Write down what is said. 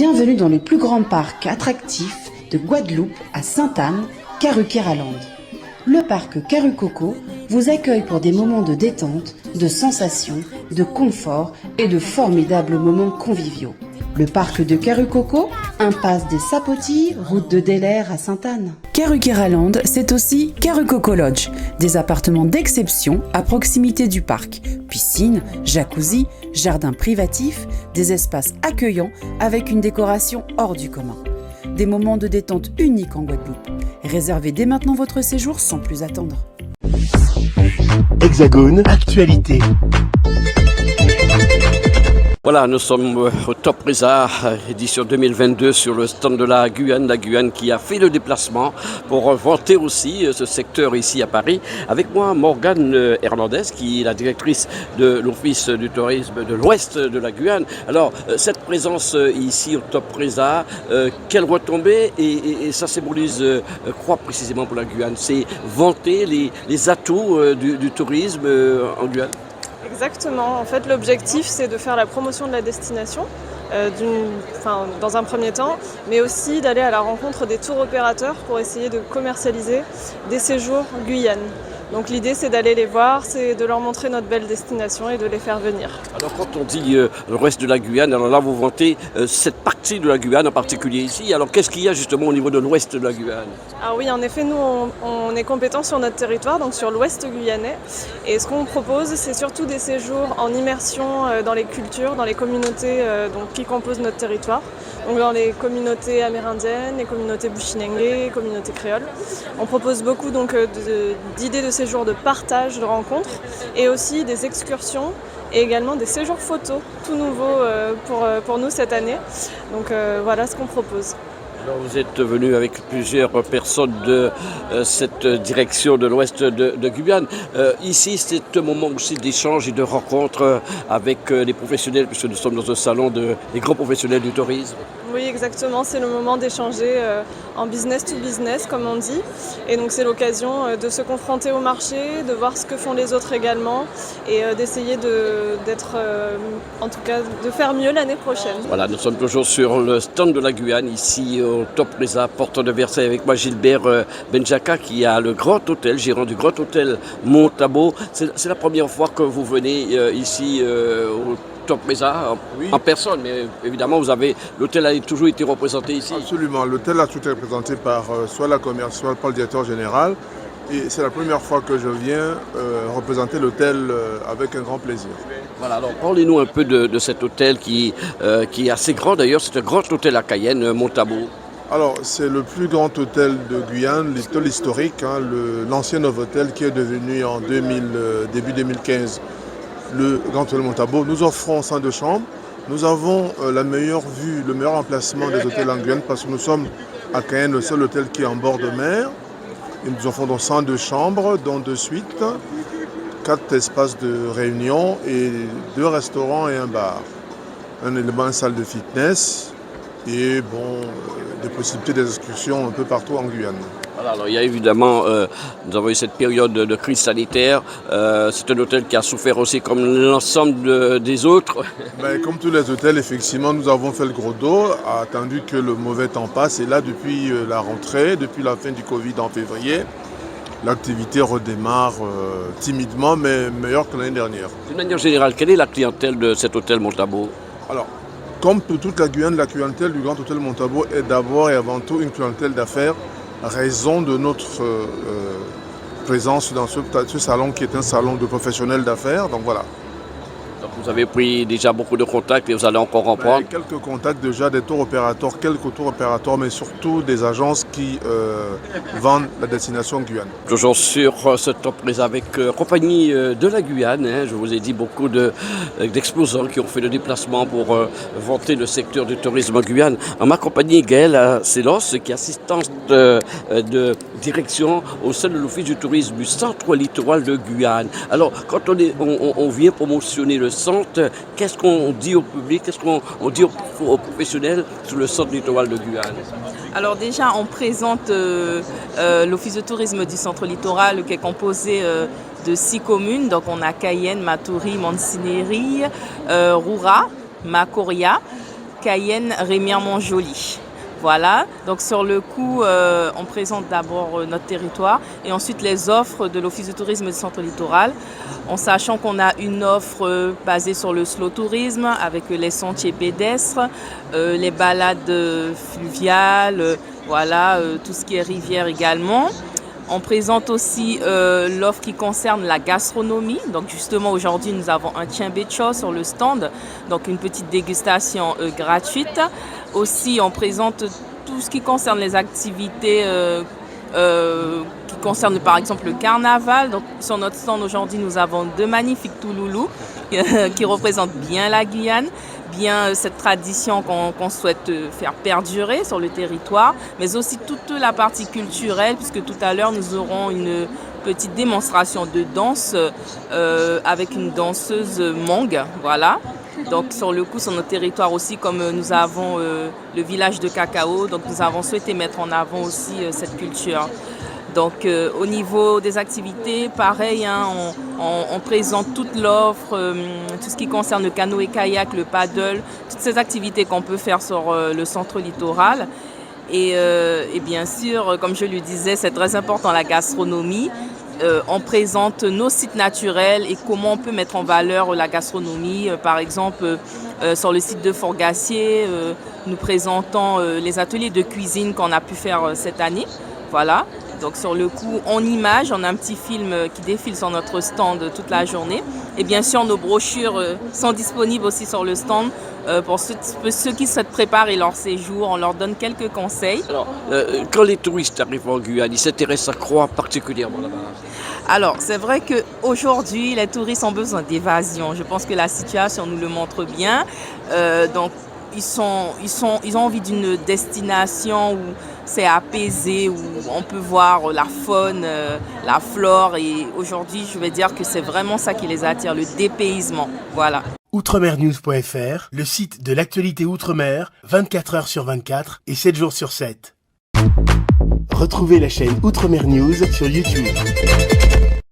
Bienvenue dans le plus grand parc attractif de Guadeloupe à Sainte-Anne, Karukeraland. Le parc Karukoko vous accueille pour des moments de détente, de sensations, de confort et de formidables moments conviviaux. Le parc de Karukoko, impasse des Sapotilles, route de Delair à Sainte-Anne. Karukeraland, c'est aussi Karukoko Lodge, des appartements d'exception à proximité du parc. Piscine, jacuzzi, jardin privatif, des espaces accueillants avec une décoration hors du commun. Des moments de détente uniques en Guadeloupe. Réservez dès maintenant votre séjour sans plus attendre. Hexagone, actualité. Voilà, nous sommes au Top Reza, édition 2022 sur le stand de la Guyane qui a fait le déplacement pour vanter aussi ce secteur ici à Paris. Avec moi, Morgane Hernandez, qui est la directrice de l'Office du tourisme de l'Ouest de la Guyane. Alors, cette présence ici au Top Reza, quelle retombée et ça symbolise quoi précisément pour la Guyane? C'est vanter les atouts du tourisme en Guyane? Exactement. En fait, l'objectif, c'est de faire la promotion de la destination, dans un premier temps, mais aussi d'aller à la rencontre des tours opérateurs pour essayer de commercialiser des séjours Guyane. Donc l'idée, c'est d'aller les voir, c'est de leur montrer notre belle destination et de les faire venir. Alors quand on dit le reste de la Guyane, alors là, vous vantez cette partie de la Guyane, en particulier ici. Alors qu'est-ce qu'il y a justement au niveau de l'ouest de la Guyane? Ah oui, en effet, nous, on est compétents sur notre territoire, donc sur l'ouest guyanais. Et ce qu'on propose, c'est surtout des séjours en immersion dans les cultures, dans les communautés qui composent notre territoire. Donc dans les communautés amérindiennes, les communautés bushinengue, les communautés créoles. On propose beaucoup d'idées de séjours de partage, de rencontres, et aussi des excursions et également des séjours photos, tout nouveau pour nous cette année. Donc voilà ce qu'on propose. Alors vous êtes venu avec plusieurs personnes de cette direction de l'ouest de Guyane. Ici, c'est un moment aussi d'échange et de rencontre avec les professionnels, puisque nous sommes dans un salon des grands professionnels du tourisme. Oui, exactement. C'est le moment d'échanger en business to business, comme on dit. Et donc, c'est l'occasion de se confronter au marché, de voir ce que font les autres également et d'essayer en tout cas, de faire mieux l'année prochaine. Voilà, nous sommes toujours sur le stand de la Guyane, ici au Top Reza, porte de Versailles, avec moi Gilbert Benjaka, qui a le Grand Hôtel, gérant du Grand Hôtel Montabo. C'est la première fois que vous venez ici au Top Reza, oui, en personne, mais évidemment l'hôtel a toujours été représenté ici. Absolument, l'hôtel a tout été représenté par soit la commerciale, par le directeur général, et c'est la première fois que je viens représenter l'hôtel avec un grand plaisir. Voilà, alors parlez-nous un peu de cet hôtel qui est assez grand d'ailleurs, c'est un grand hôtel à Cayenne, Montabo. Alors, c'est le plus grand hôtel de Guyane, l'hôtel historique, l'ancien Novotel qui est devenu en début 2015 le Grand Hôtel Montabo. Nous offrons 102 chambres. Nous avons la meilleure vue, le meilleur emplacement des hôtels en Guyane parce que nous sommes à Cayenne, le seul hôtel qui est en bord de mer. Et nous offrons donc 102 chambres, dont 2 suites, 4 espaces de réunion et 2 restaurants et un bar. Un élément, une salle de fitness et des possibilités d'excursion un peu partout en Guyane. Voilà, alors il y a évidemment, nous avons eu cette période de crise sanitaire. C'est un hôtel qui a souffert aussi comme l'ensemble des autres. Comme tous les hôtels, effectivement, nous avons fait le gros dos, attendu que le mauvais temps passe. Et là, depuis la rentrée, depuis la fin du Covid en février, l'activité redémarre timidement, mais meilleure que l'année dernière. D'une manière générale, quelle est la clientèle de cet hôtel Montabo? Alors, comme pour toute la Guyane, la clientèle du Grand Hôtel Montabo est d'abord et avant tout une clientèle d'affaires, raison de notre présence dans ce salon qui est un salon de professionnels d'affaires. Donc voilà. Donc vous avez pris déjà beaucoup de contacts et vous allez encore en prendre? Quelques contacts déjà des tours opérateurs, quelques tours opérateurs, mais surtout des agences qui vendent la destination Guyane. Toujours sur ce Top Reza avec compagnie de la Guyane. Je vous ai dit beaucoup d'exposants qui ont fait le déplacement pour vanter le secteur du tourisme en Guyane. En ma compagnie, Gaëlle Sélos, qui est assistante de direction au sein de l'Office du tourisme du centre littoral de Guyane. Alors, quand on vient promotionner le centre, qu'est-ce qu'on dit au public, qu'est-ce qu'on dit aux professionnels sur le centre littoral de Guyane? Alors déjà, on présente l'Office de tourisme du centre littoral qui est composé de 6 communes. Donc on a Cayenne, Matoury, Mancineri, Roura, Macoria, Cayenne Rémière-Montjoly. Voilà, donc sur le coup, on présente d'abord notre territoire et ensuite les offres de l'Office de tourisme du centre littoral, en sachant qu'on a une offre basée sur le slow tourisme avec les sentiers pédestres, les balades fluviales, voilà, tout ce qui est rivière également. On présente aussi l'offre qui concerne la gastronomie. Donc justement aujourd'hui nous avons un tiembecho sur le stand, donc une petite dégustation gratuite. Aussi on présente tout ce qui concerne les activités qui concernent par exemple le carnaval. Donc sur notre stand aujourd'hui nous avons 2 magnifiques touloulous qui représentent bien la Guyane, bien cette tradition qu'on souhaite faire perdurer sur le territoire, mais aussi toute la partie culturelle, puisque tout à l'heure nous aurons une petite démonstration de danse avec une danseuse Hmong, voilà. Donc sur le coup, sur notre territoire aussi, comme nous avons le village de cacao, donc nous avons souhaité mettre en avant aussi cette culture. Donc au niveau des activités, pareil, hein, on présente toute l'offre, tout ce qui concerne le canoë-kayak, le paddle, toutes ces activités qu'on peut faire sur le centre littoral. Et bien sûr, comme je le disais, c'est très important la gastronomie. On présente nos sites naturels et comment on peut mettre en valeur la gastronomie. Par exemple, sur le site de Fort-Gassier, nous présentons les ateliers de cuisine qu'on a pu faire cette année. Voilà. Donc sur le coup, en images, on a un petit film qui défile sur notre stand toute la journée. Et bien sûr, nos brochures sont disponibles aussi sur le stand pour ceux qui souhaitent préparer leur séjour. On leur donne quelques conseils. Alors, quand les touristes arrivent en Guyane, ils s'intéressent à quoi particulièrement là-bas? Alors, c'est vrai qu'aujourd'hui, les touristes ont besoin d'évasion. Je pense que la situation nous le montre bien. Donc, ils ont envie d'une destination où c'est apaisé, où on peut voir la faune, la flore. Et aujourd'hui, je vais dire que c'est vraiment ça qui les attire, le dépaysement. Voilà. Outremernews.fr, le site de l'actualité Outre-mer, 24 heures sur 24 et 7 jours sur 7. Retrouvez la chaîne Outremer News sur YouTube.